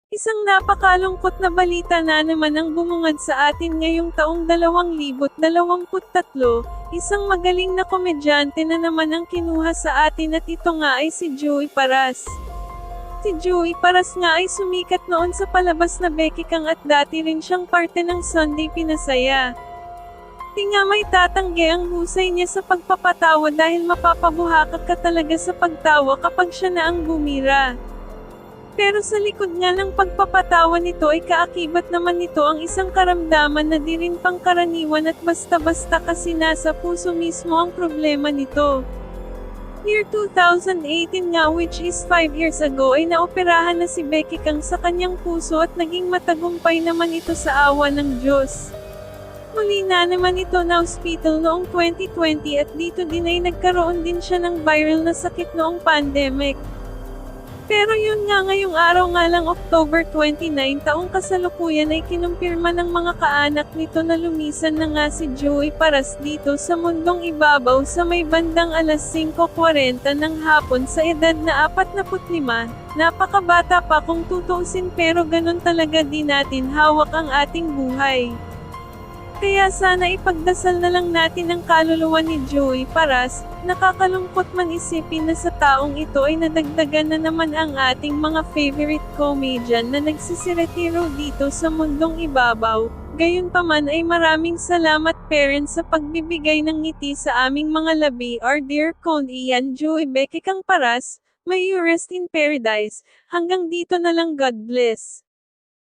Isang napakalungkot na balita na naman ang bumungad sa atin ngayong taong 2023, isang magaling na komedyante na naman ang kinuha sa atin at ito nga ay si Joey Paras. Si Joey Paras nga ay sumikat noon sa palabas na Becky Kang at dati rin siyang parte ng Sunday Pinasaya. Di nga may tatanggi ang husay niya sa pagpapatawa dahil mapapabuhakak ka talaga sa pagtawa kapag siya na ang bumira. Pero sa likod nga ng pagpapatawa nito ay kaakibat naman nito ang isang karamdaman na di rin pangkaraniwan at basta-basta kasi nasa puso mismo ang problema nito. Year 2018 nga, which is 5 years ago, ay naoperahan na si Becky Kang sa kanyang puso at naging matagumpay naman ito sa awa ng Diyos. Muli na naman ito na hospital noong 2020 at dito din ay nagkaroon din siya ng viral na sakit noong pandemic. Pero yun nga, ngayong araw nga lang October 29 taong kasalukuyan ay kinumpirma ng mga kaanak nito na lumisan na nga si Joey Paras dito sa mundong ibabaw sa may bandang alas 5:40 ng hapon sa edad na 45. Napakabata pa kung tutuusin, pero ganun talaga din natin hawak ang ating buhay. Kaya sana ipagdasal na lang natin ang kaluluwa ni Joey Paras. Nakakalungkot man isipin na sa taong ito ay nadagdagan na naman ang ating mga favorite comedian na nagsisiretiro dito sa mundong ibabaw. Gayunpaman ay maraming salamat parents sa pagbibigay ng ngiti sa aming mga labi. Our dear Con Ian Joey Becky Kang Paras, may you rest in paradise. Hanggang dito na lang, God bless.